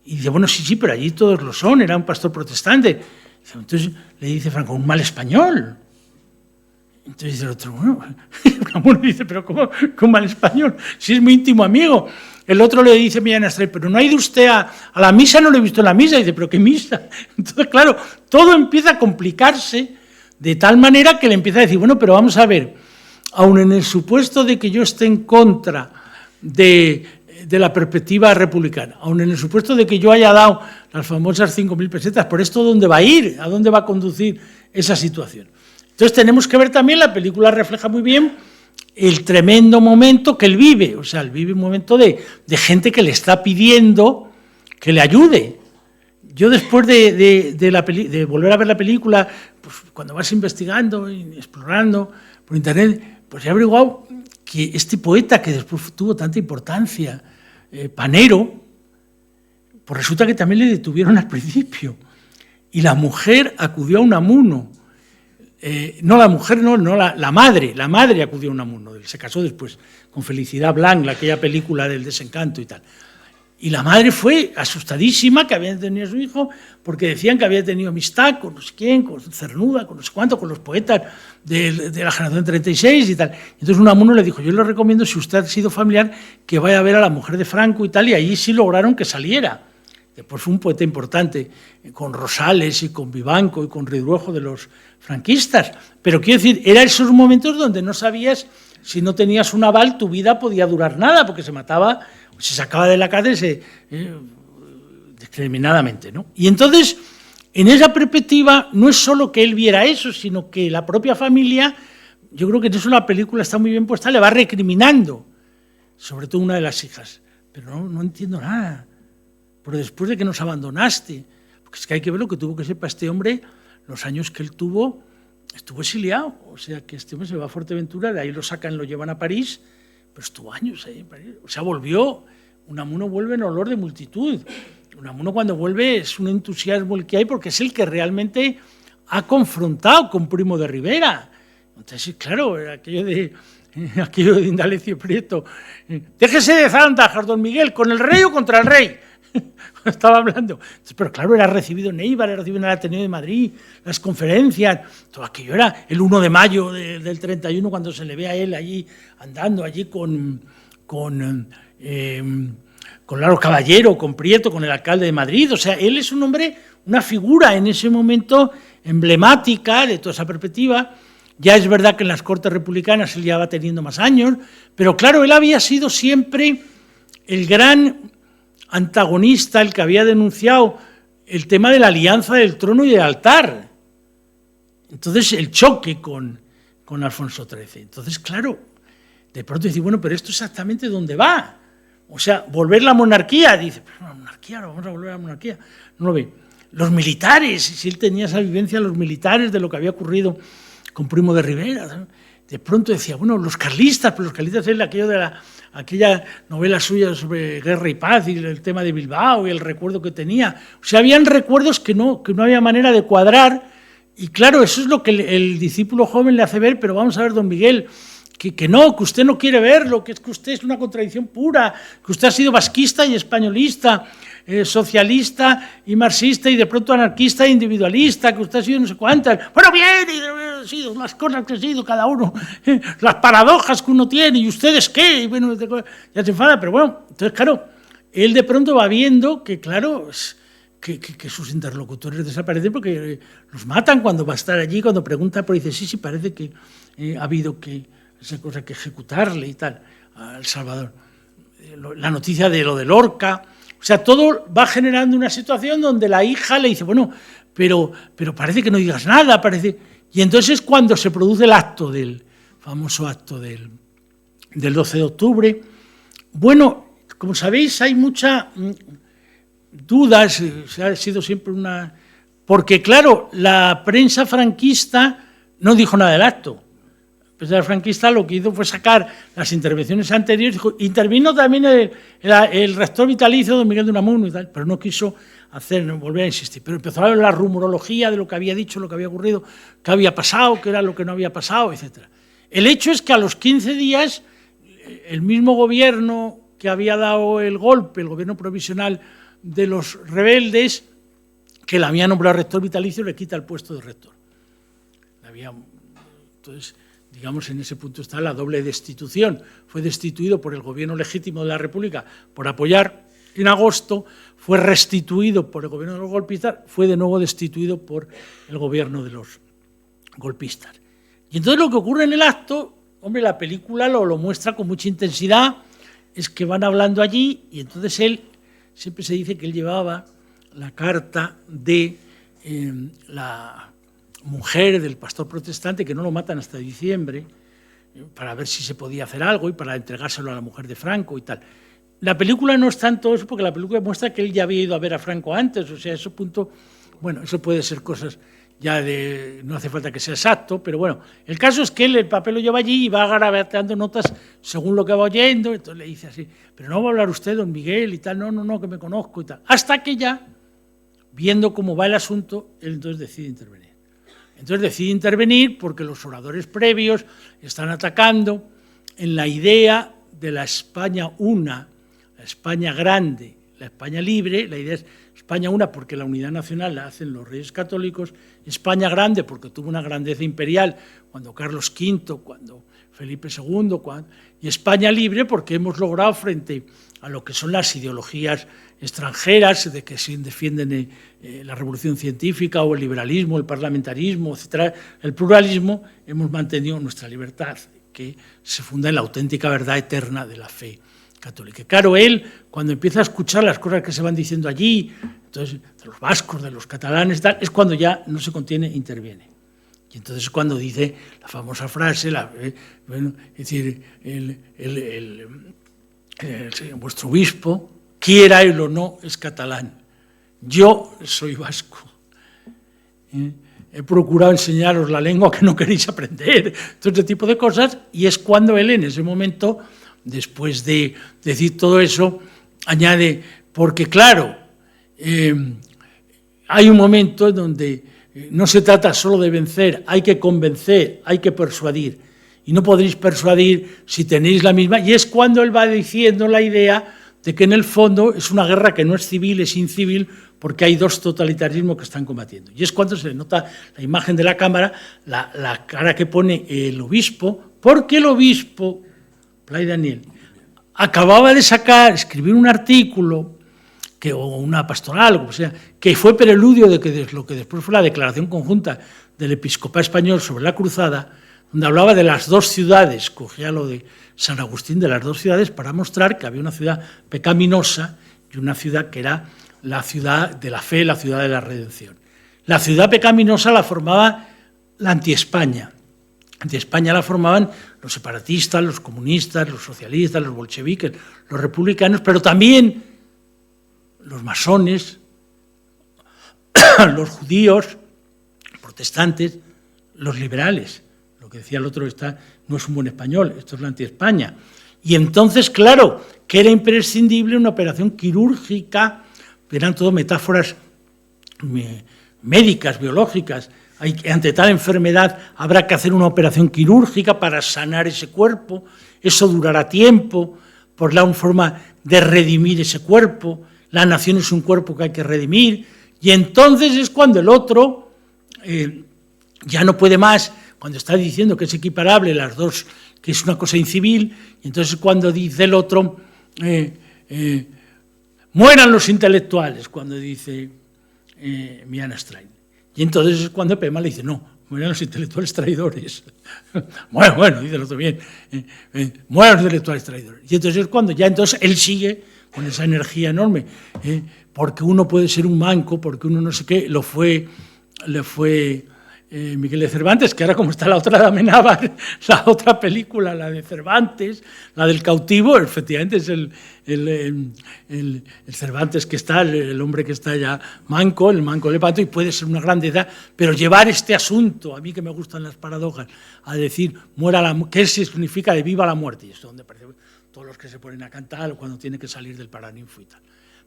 Y dice, bueno, sí, pero allí todos lo son, era un pastor protestante. Entonces le dice Franco, un mal español. Entonces dice el otro, bueno, dice, pero ¿cómo mal español? Si es muy íntimo amigo. El otro le dice Millán Astray, pero no ha ido usted a la misa, no lo he visto en la misa. Y dice, pero ¿qué misa? Entonces, claro, todo empieza a complicarse de tal manera que le empieza a decir, bueno, pero vamos a ver, aun en el supuesto de que yo esté en contra de la perspectiva republicana, aun en el supuesto de que yo haya dado las famosas 5.000 pesetas, ¿por esto dónde va a ir? ¿A dónde va a conducir esa situación? Entonces tenemos que ver también, la película refleja muy bien el tremendo momento que él vive, o sea, él vive un momento de gente que le está pidiendo que le ayude. Yo después de volver a ver la película, pues cuando vas investigando y explorando por internet, pues he averiguado que este poeta que después tuvo tanta importancia, Panero, pues resulta que también le detuvieron al principio, y la mujer acudió a Unamuno. No la mujer, la madre acudió a Unamuno, se casó después con Felicidad Blanc, aquella película del desencanto y tal. Y la madre fue asustadísima que había tenido a su hijo, porque decían que había tenido amistad con no sé quién, con Cernuda, con no sé cuánto, con los poetas de la generación 36 y tal. Entonces Unamuno le dijo, yo le recomiendo, si usted ha sido familiar, que vaya a ver a la mujer de Franco y tal, y allí sí lograron que saliera. Después fue un poeta importante, con Rosales y con Vivanco y con Ridruejo de los franquistas. Pero quiero decir, eran esos momentos donde no sabías, si no tenías un aval, tu vida podía durar nada, porque se mataba, se sacaba de la cárcel discriminadamente, ¿no? Y entonces, en esa perspectiva, no es solo que él viera eso, sino que la propia familia, yo creo que en eso la película está muy bien puesta, le va recriminando, sobre todo una de las hijas. Pero no entiendo nada. Pero después de que nos abandonaste, porque es que hay que ver lo que tuvo que ser para este hombre, los años que él tuvo, estuvo exiliado, o sea que este hombre se va a Fuerteventura, de ahí lo sacan, lo llevan a París, pero estuvo años ahí en París, o sea, volvió. Unamuno vuelve en olor de multitud. Unamuno cuando vuelve es un entusiasmo el que hay, porque es el que realmente ha confrontado con Primo de Rivera. Entonces, claro, aquello de Indalecio Prieto, déjese de zarandajas, don Miguel, ¿con el rey o contra el rey? Estaba hablando. Pero claro, era recibido en Eibar, era recibido en el Ateneo de Madrid, las conferencias, todo aquello era el 1 de mayo del 31, cuando se le ve a él allí andando, allí con Laro Caballero, con Prieto, con el alcalde de Madrid. O sea, él es un hombre, una figura en ese momento emblemática de toda esa perspectiva. Ya es verdad que en las Cortes republicanas él ya va teniendo más años, pero claro, él había sido siempre el gran antagonista, el que había denunciado el tema de la alianza del trono y del altar. Entonces, el choque con Alfonso XIII. Entonces, claro, de pronto dice, bueno, pero esto exactamente dónde va. O sea, volver la monarquía. Dice, pero la monarquía, vamos a volver a la monarquía. No lo ve. Los militares, si él tenía esa vivencia, los militares de lo que había ocurrido con Primo de Rivera, ¿no? De pronto decía, bueno, los carlistas, pero los carlistas es aquello de aquella novela suya sobre guerra y paz y el tema de Bilbao y el recuerdo que tenía. O sea, habían recuerdos que no había manera de cuadrar, y claro, eso es lo que el discípulo joven le hace ver, pero vamos a ver, don Miguel, que no, que usted no quiere verlo, que es que usted es una contradicción pura, que usted ha sido vasquista y españolista, socialista y marxista y de pronto anarquista e individualista, que usted ha sido no sé cuántas. Bueno, bien, y ha sido las cosas que ha sido cada uno, las paradojas que uno tiene, y ustedes qué, y bueno, ya se enfada, pero bueno, entonces claro, él de pronto va viendo que claro, que sus interlocutores desaparecen porque los matan cuando va a estar allí, cuando pregunta, pero dice, sí, parece que ha habido esa cosa que ejecutarle y tal, a El Salvador. La noticia de lo de Lorca. O sea, todo va generando una situación donde la hija le dice, bueno, pero parece que no digas nada, parece. Y entonces es cuando se produce el acto famoso acto del 12 de octubre. Bueno, como sabéis, hay muchas dudas, ha sido siempre una... Porque, claro, la prensa franquista no dijo nada del acto. La prensa franquista lo que hizo fue sacar las intervenciones anteriores, intervino también el rector vitalicio, don Miguel de Unamuno y tal, pero no quiso volver a insistir. Pero empezó a ver la rumorología de lo que había dicho, lo que había ocurrido, qué había pasado, qué era lo que no había pasado, etc. El hecho es que a los 15 días, el mismo gobierno que había dado el golpe, el gobierno provisional de los rebeldes, que le había nombrado rector vitalicio, le quita el puesto de rector. Entonces, digamos, en ese punto está la doble destitución. Fue destituido por el gobierno legítimo de la República por apoyar en agosto, fue restituido por el gobierno de los golpistas, fue de nuevo destituido por el gobierno de los golpistas. Y entonces lo que ocurre en el acto, hombre, la película lo muestra con mucha intensidad, es que van hablando allí y entonces él, siempre se dice que él llevaba la carta de la mujer del pastor protestante, que no lo matan hasta diciembre, para ver si se podía hacer algo y para entregárselo a la mujer de Franco y tal. La película no es tanto eso, porque la película muestra que él ya había ido a ver a Franco antes, o sea, ese punto, bueno, eso puede ser cosas ya no hace falta que sea exacto, pero bueno, el caso es que él el papel lo lleva allí y va garabateando notas según lo que va oyendo, entonces le dice así, pero no va a hablar usted, don Miguel, y tal, no, que me conozco y tal, hasta que ya, viendo cómo va el asunto, él entonces decide intervenir. Entonces decide intervenir porque los oradores previos están atacando en la idea de la España una, la España grande, la España libre. La idea es España una porque la unidad nacional la hacen los reyes católicos, España grande porque tuvo una grandeza imperial cuando Carlos V, cuando Felipe II, y España libre porque hemos logrado frente a lo que son las ideologías extranjeras de que se defienden la revolución científica o el liberalismo, el parlamentarismo, etcétera, el pluralismo, hemos mantenido nuestra libertad, que se funda en la auténtica verdad eterna de la fe católica. Claro, él, cuando empieza a escuchar las cosas que se van diciendo allí, entonces, de los vascos, de los catalanes, tal, es cuando ya no se contiene, interviene. Y entonces es cuando dice la famosa frase, bueno, es decir, vuestro obispo, quiera él o no, es catalán. Yo soy vasco. He procurado enseñaros la lengua que no queréis aprender, todo este tipo de cosas, y es cuando él en ese momento, después de decir todo eso, añade, porque claro, hay un momento en donde no se trata solo de vencer, hay que convencer, hay que persuadir, y no podréis persuadir si tenéis la misma, y es cuando él va diciendo la idea de que en el fondo es una guerra que no es civil, es incivil, porque hay dos totalitarismos que están combatiendo. Y es cuando se le nota la imagen de la cámara, la cara que pone el obispo, porque el obispo, Blay Daniel, acababa de escribir un artículo o una pastoral, o como sea, que fue preludio de lo que después fue la declaración conjunta del episcopado español sobre la cruzada, donde hablaba de las dos ciudades, cogía lo de San Agustín, de las dos ciudades, para mostrar que había una ciudad pecaminosa y una ciudad que era la ciudad de la fe, la ciudad de la redención. La ciudad pecaminosa la formaba la anti-España. Anti-España la formaban los separatistas, los comunistas, los socialistas, los bolcheviques, los republicanos, pero también los masones, los judíos, protestantes, los liberales. Lo que decía el otro no es un buen español, esto es la anti-España. Y entonces, claro, que era imprescindible una operación quirúrgica, eran todo metáforas médicas, biológicas. Ante tal enfermedad habrá que hacer una operación quirúrgica para sanar ese cuerpo, eso durará tiempo, por la forma de redimir ese cuerpo, la nación es un cuerpo que hay que redimir, y entonces es cuando el otro ya no puede más, cuando está diciendo que es equiparable las dos, que es una cosa incivil, y entonces cuando dice el otro, mueran los intelectuales, cuando dice Miana Strain. Y entonces es cuando Pema le dice, no, mueran los intelectuales traidores. Bueno, dice el otro bien, mueran los intelectuales traidores. Y entonces es cuando ya entonces él sigue con esa energía enorme, porque uno puede ser un manco, porque uno no sé qué, le fue Miguel de Cervantes, que ahora como está la otra de Amenábar, la otra película, la de Cervantes, la del cautivo, efectivamente es el Cervantes que está, el hombre que está ya manco, el manco Lepanto, y puede ser una grande edad, pero llevar este asunto, a mí que me gustan las paradojas, a decir, ¿qué significa de viva la muerte? Y esto es donde parece todos los que se ponen a cantar cuando tiene que salir del Paraninfo y tal.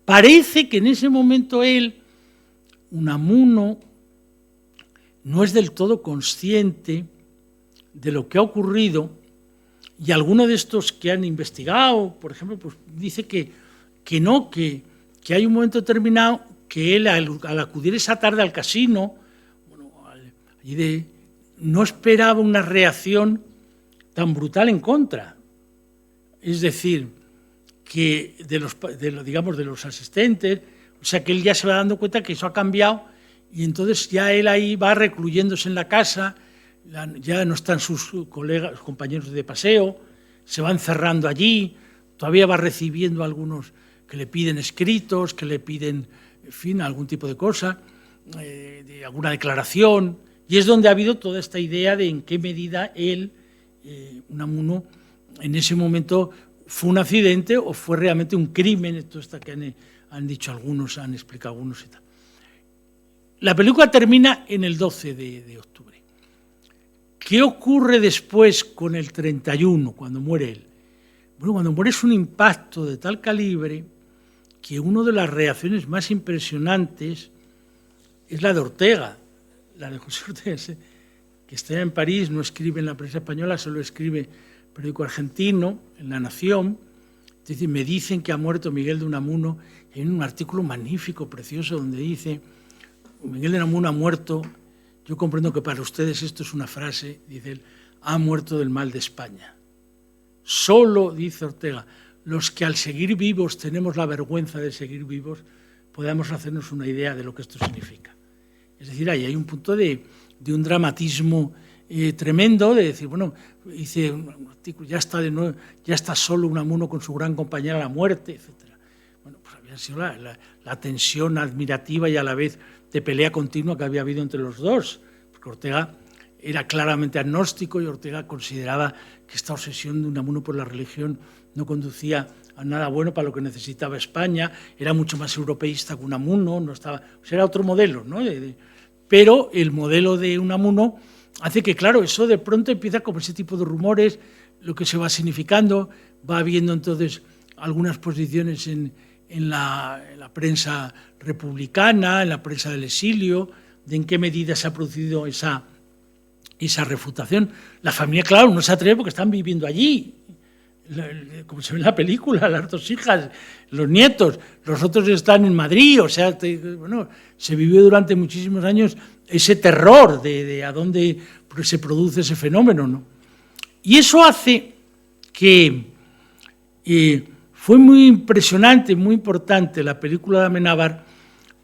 Parece que en ese momento Unamuno, no es del todo consciente de lo que ha ocurrido, y alguno de estos que han investigado, por ejemplo, pues dice que hay un momento determinado que él, al acudir esa tarde al casino, no esperaba una reacción tan brutal en contra. Es decir, que de los asistentes, o sea, que él ya se va dando cuenta que eso ha cambiado, y entonces ya él ahí va recluyéndose en la casa, ya no están sus compañeros de paseo, se va encerrando allí, todavía va recibiendo algunos que le piden escritos, que le piden, en fin, algún tipo de cosa, de alguna declaración, y es donde ha habido toda esta idea de en qué medida él, Unamuno, en ese momento fue un accidente o fue realmente un crimen, esto está que han dicho algunos, han explicado algunos y tal. La película termina en el 12 de octubre. ¿Qué ocurre después con el 31, cuando muere él? Bueno, cuando muere es un impacto de tal calibre que una de las reacciones más impresionantes es la de Ortega, la de José Ortega, que está en París, no escribe en la prensa española, solo escribe en el periódico argentino, en La Nación. Dice, me dicen que ha muerto Miguel de Unamuno. Hay un artículo magnífico, precioso, donde dice, Miguel de Unamuno ha muerto, yo comprendo que para ustedes esto es una frase, dice él, ha muerto del mal de España. Solo, dice Ortega, los que al seguir vivos tenemos la vergüenza de seguir vivos, podamos hacernos una idea de lo que esto significa. Es decir, ahí hay un punto de un dramatismo tremendo, de decir, bueno, dice un artículo, ya está solo Unamuno con su gran compañera la muerte, etc. Bueno, pues había sido la tensión admirativa y a la vez de pelea continua que había habido entre los dos, porque Ortega era claramente agnóstico y Ortega consideraba que esta obsesión de Unamuno por la religión no conducía a nada bueno para lo que necesitaba España, era mucho más europeísta que Unamuno, no estaba, o sea, era otro modelo, ¿no? Pero el modelo de Unamuno hace que, claro, eso de pronto empieza como ese tipo de rumores, lo que se va significando, va habiendo entonces algunas posiciones en la prensa republicana, en la prensa del exilio, de en qué medida se ha producido esa refutación. La familia, claro, no se atreve porque están viviendo allí, como se ve en la película, las dos hijas, los nietos, los otros están en Madrid, o sea, bueno, se vivió durante muchísimos años ese terror de a dónde se produce ese fenómeno, ¿no? Y eso hace que Fue muy impresionante, muy importante la película de Amenábar,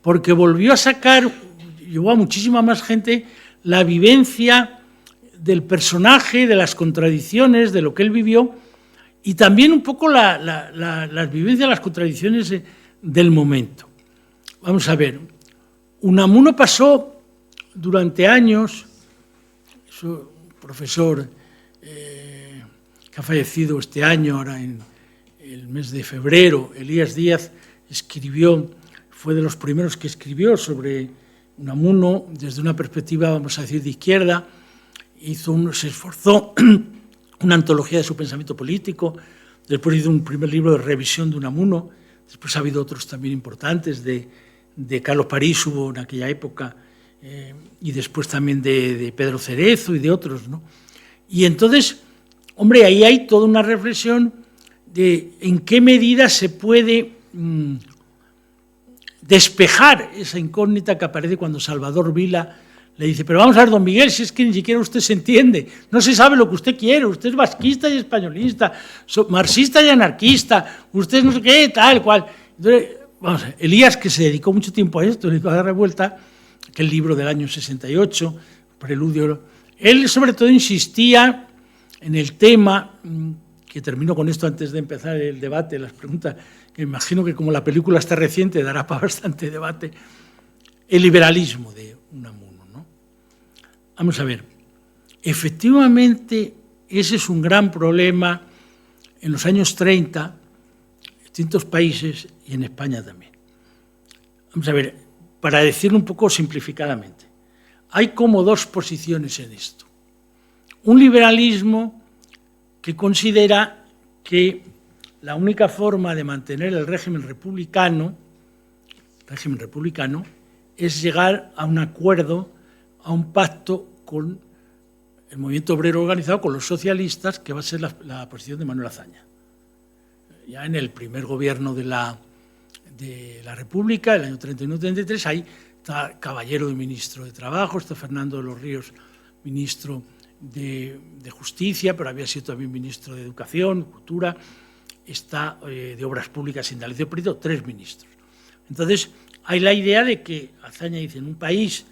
porque volvió a sacar, llevó a muchísima más gente, la vivencia del personaje, de las contradicciones, de lo que él vivió, y también un poco las vivencias, las contradicciones del momento. Vamos a ver, Unamuno pasó durante años, su profesor que ha fallecido este año, ahora en el mes de febrero, Elías Díaz, fue de los primeros que escribió sobre Unamuno desde una perspectiva, vamos a decir, de izquierda. Se esforzó una antología de su pensamiento político, después hizo un primer libro de revisión de Unamuno, después ha habido otros también importantes, de Carlos París hubo en aquella época, y después también de Pedro Cerezo y de otros, ¿no? Y entonces, hombre, ahí hay toda una reflexión de en qué medida se puede despejar esa incógnita que aparece cuando Salvador Vila le dice, pero vamos a ver, don Miguel, si es que ni siquiera usted se entiende, no se sabe lo que usted quiere, usted es vasquista y españolista, marxista y anarquista, usted no sé qué, tal cual. Entonces, vamos a ver, Elías, que se dedicó mucho tiempo a esto, le hizo la revuelta, que el libro del año 68, Preludio, él sobre todo insistía en el tema, que termino con esto antes de empezar el debate, las preguntas, que imagino que como la película está reciente dará para bastante debate, el liberalismo de Unamuno, ¿no? Vamos a ver, efectivamente ese es un gran problema en los años 30, en distintos países y en España también. Vamos a ver, para decirlo un poco simplificadamente, hay como dos posiciones en esto. Un liberalismo que considera que la única forma de mantener el régimen republicano es llegar a un acuerdo, a un pacto con el movimiento obrero organizado, con los socialistas, que va a ser la posición de Manuel Azaña. Ya en el primer gobierno de la República, el año 31-33, ahí está Caballero de ministro de Trabajo, está Fernando de los Ríos, ministro de Justicia, pero había sido también ministro de Educación, Cultura, está de Obras Públicas Indalecio Prieto, 3 ministros. Entonces, hay la idea de que Azaña dice, en un país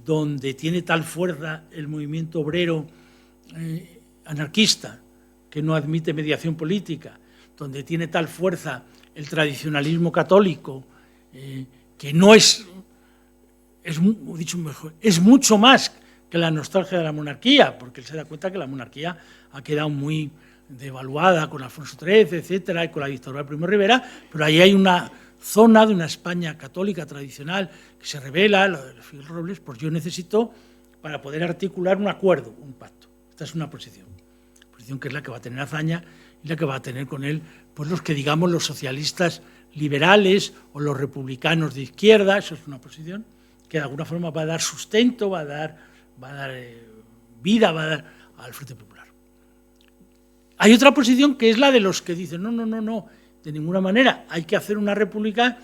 donde tiene tal fuerza el movimiento obrero anarquista, que no admite mediación política, donde tiene tal fuerza el tradicionalismo católico, que no es mucho más que la nostalgia de la monarquía, porque él se da cuenta que la monarquía ha quedado muy devaluada con Alfonso XIII, etcétera, y con la dictadura de Primo de Rivera, pero ahí hay una zona de una España católica tradicional que se revela, lo de Gil Robles, pues yo necesito para poder articular un acuerdo, un pacto. Esta es una posición que es la que va a tener Azaña y la que va a tener con él, pues los que digamos los socialistas liberales o los republicanos de izquierda. Eso es una posición que de alguna forma va a dar sustento, va a dar vida, va a dar al Frente Popular. Hay otra posición que es la de los que dicen, no, de ninguna manera, hay que hacer una república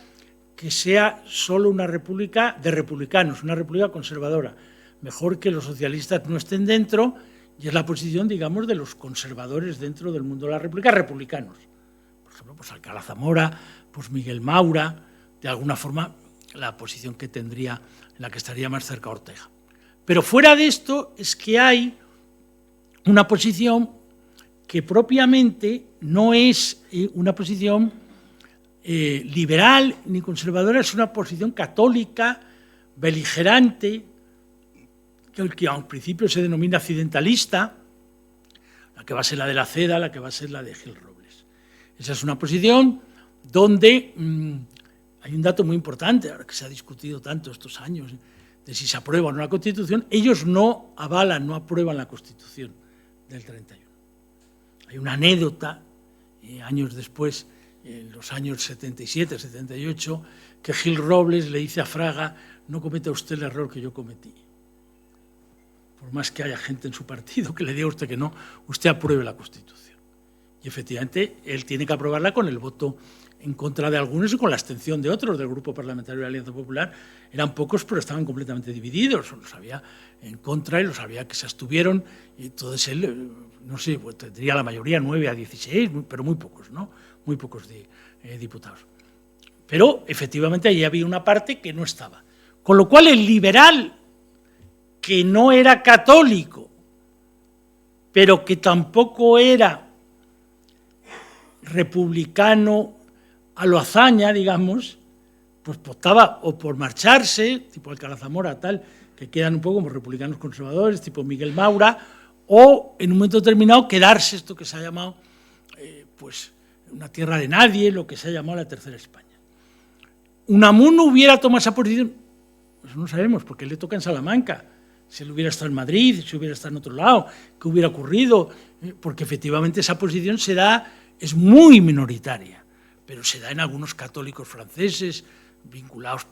que sea solo una república de republicanos, una república conservadora. Mejor que los socialistas no estén dentro, y es la posición, digamos, de los conservadores dentro del mundo de la república, republicanos. Por ejemplo, pues Alcalá Zamora, pues Miguel Maura, de alguna forma la posición que tendría, en la que estaría más cerca Ortega. Pero fuera de esto es que hay una posición que propiamente no es una posición liberal ni conservadora, es una posición católica, beligerante, que al principio se denomina accidentalista, la que va a ser la de la Ceda, la que va a ser la de Gil Robles. Esa es una posición donde hay un dato muy importante, ahora que se ha discutido tanto estos años, de si se aprueba o no la Constitución. Ellos no avalan, no aprueban la Constitución del 31. Hay una anécdota, años después, en los años 77, 78, que Gil Robles le dice a Fraga, no cometa usted el error que yo cometí. Por más que haya gente en su partido que le diga a usted que no, usted apruebe la Constitución. Y efectivamente, él tiene que aprobarla con el voto en contra de algunos y con la abstención de otros del Grupo Parlamentario de la Alianza Popular. Eran pocos, pero estaban completamente divididos. Los había en contra y los había que se abstuvieron. Y entonces él, no sé, pues tendría la mayoría, 9 a 16, pero muy pocos, ¿no? diputados. Pero, efectivamente, ahí había una parte que no estaba. Con lo cual, el liberal, que no era católico, pero que tampoco era republicano a lo Azaña, digamos, pues optaba o por marcharse, tipo Alcalá Zamora, tal, que quedan un poco como republicanos conservadores, tipo Miguel Maura, o en un momento determinado quedarse, esto que se ha llamado, pues, una tierra de nadie, lo que se ha llamado la Tercera España. Unamuno hubiera tomado esa posición, pues no sabemos, porque le toca en Salamanca. Si él hubiera estado en Madrid, si hubiera estado en otro lado, ¿qué hubiera ocurrido? Porque efectivamente esa posición se da, es muy minoritaria, pero se da en algunos católicos franceses, vinculados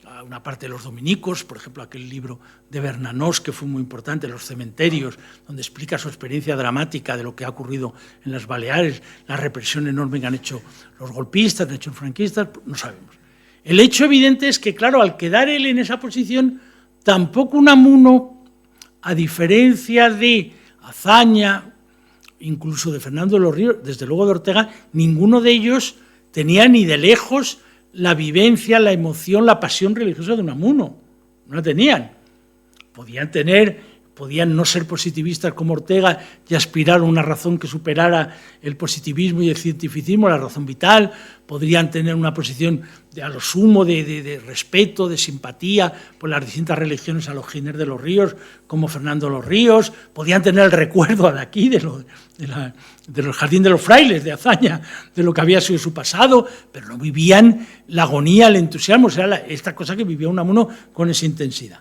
a una parte de los dominicos, por ejemplo, aquel libro de Bernanos, que fue muy importante, Los cementerios, donde explica su experiencia dramática de lo que ha ocurrido en las Baleares, la represión enorme que han hecho los golpistas, que han hecho los franquistas, no sabemos. El hecho evidente es que, claro, al quedar él en esa posición, tampoco Unamuno, a diferencia de Azaña, incluso de Fernando de los Ríos, desde luego de Ortega, ninguno de ellos tenía ni de lejos la vivencia, la emoción, la pasión religiosa de Unamuno. No la tenían. Podían no ser positivistas como Ortega y aspirar a una razón que superara el positivismo y el cientificismo, la razón vital. Podrían tener una posición a lo sumo de respeto, de simpatía por las distintas religiones a los Giner de los Ríos, como Fernando de los Ríos. Podían tener el recuerdo de aquí, de los Jardín de los Frailes, de Azaña, de lo que había sido su pasado, pero no vivían la agonía, el entusiasmo, o sea, esta cosa que vivía Unamuno con esa intensidad.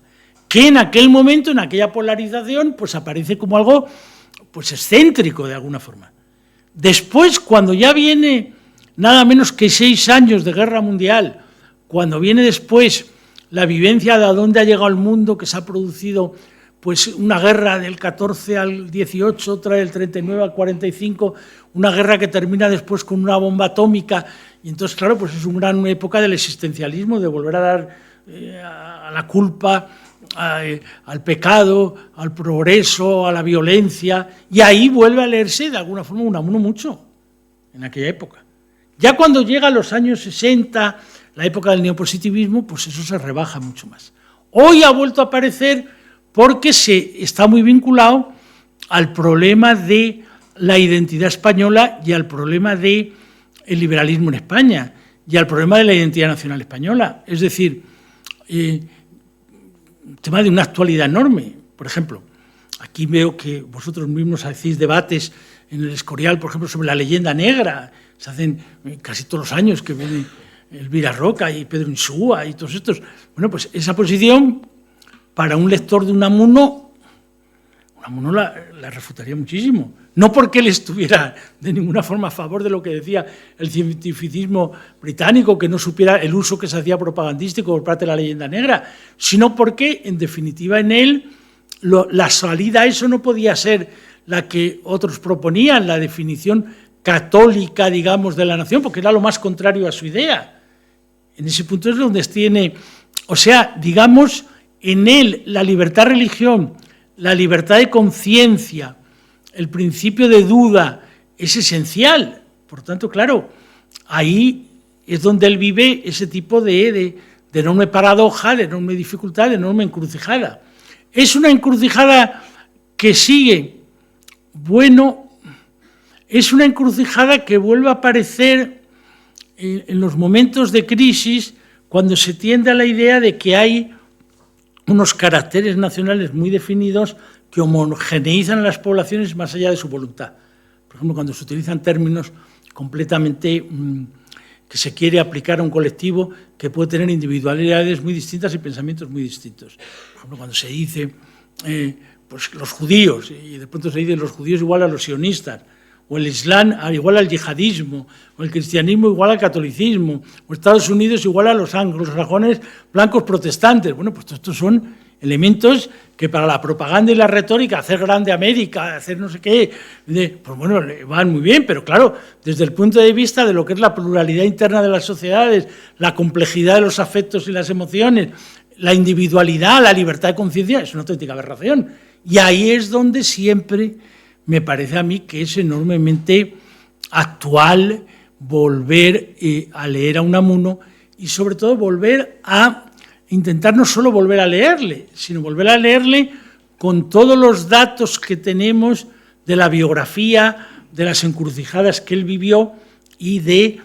Que en aquel momento, en aquella polarización, pues aparece como algo pues excéntrico de alguna forma. Después, cuando ya viene nada menos que 6 años de guerra mundial, cuando viene después la vivencia de a dónde ha llegado el mundo, que se ha producido pues una guerra del 14 al 18, otra del 39 al 45, una guerra que termina después con una bomba atómica, y entonces, claro, pues es una gran época del existencialismo, de volver a dar a la culpa, al pecado, al progreso, a la violencia, y ahí vuelve a leerse de alguna forma Unamuno mucho, en aquella época. Ya cuando llega a los años 60, la época del neopositivismo, pues eso se rebaja mucho más. Hoy ha vuelto a aparecer porque se está muy vinculado al problema de la identidad española y al problema del liberalismo en España y al problema de la identidad nacional española. Es decir, un tema de una actualidad enorme. Por ejemplo, aquí veo que vosotros mismos hacéis debates en el Escorial, por ejemplo, sobre la leyenda negra. Se hacen casi todos los años, que viene Elvira Roca y Pedro Insúa y todos estos. Bueno, pues esa posición, para un lector de Unamuno la refutaría muchísimo. No porque él estuviera de ninguna forma a favor de lo que decía el cientificismo británico, que no supiera el uso que se hacía propagandístico por parte de la leyenda negra, sino porque, en definitiva, en él la salida a eso no podía ser la que otros proponían, la definición católica, digamos, de la nación, porque era lo más contrario a su idea. En ese punto es donde tiene, o sea, digamos, en él la libertad de religión, la libertad de conciencia, el principio de duda es esencial. Por tanto, claro, ahí es donde él vive ese tipo de enorme paradoja, de enorme dificultad, de enorme encrucijada. Es una encrucijada que sigue, bueno, es una encrucijada que vuelve a aparecer en los momentos de crisis, cuando se tiende a la idea de que hay unos caracteres nacionales muy definidos que homogeneizan a las poblaciones más allá de su voluntad. Por ejemplo, cuando se utilizan términos completamente que se quiere aplicar a un colectivo que puede tener individualidades muy distintas y pensamientos muy distintos. Por ejemplo, cuando se dice pues los judíos, y de pronto se dice los judíos igual a los sionistas, o el Islam igual al yihadismo, o el cristianismo igual al catolicismo, o Estados Unidos igual a los anglosajones blancos protestantes. Bueno, pues estos son elementos que para la propaganda y la retórica, hacer grande América, hacer no sé qué, pues bueno, van muy bien, pero claro, desde el punto de vista de lo que es la pluralidad interna de las sociedades, la complejidad de los afectos y las emociones, la individualidad, la libertad de conciencia, es una auténtica aberración. Y ahí es donde siempre me parece a mí que es enormemente actual, volver a leer a Unamuno y sobre todo volver a intentar no solo volver a leerle, sino volver a leerle con todos los datos que tenemos de la biografía, de las encrucijadas que él vivió y de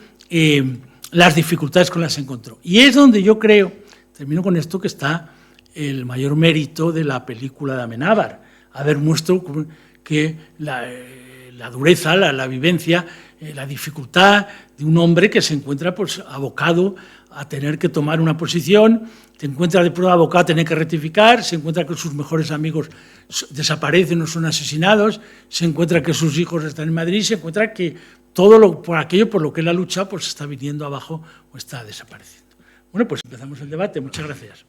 las dificultades con las que se encontró. Y es donde yo creo, termino con esto, que está el mayor mérito de la película de Amenábar, haber mostrado que la dureza, la vivencia, la dificultad de un hombre que se encuentra pues, abocado a tener que tomar una posición, se encuentra de prueba abocado a tener que rectificar, se encuentra que sus mejores amigos desaparecen o son asesinados, se encuentra que sus hijos están en Madrid, se encuentra que todo por aquello por lo que él ha luchado pues está viniendo abajo o está desapareciendo. Bueno, pues empezamos el debate. Muchas gracias.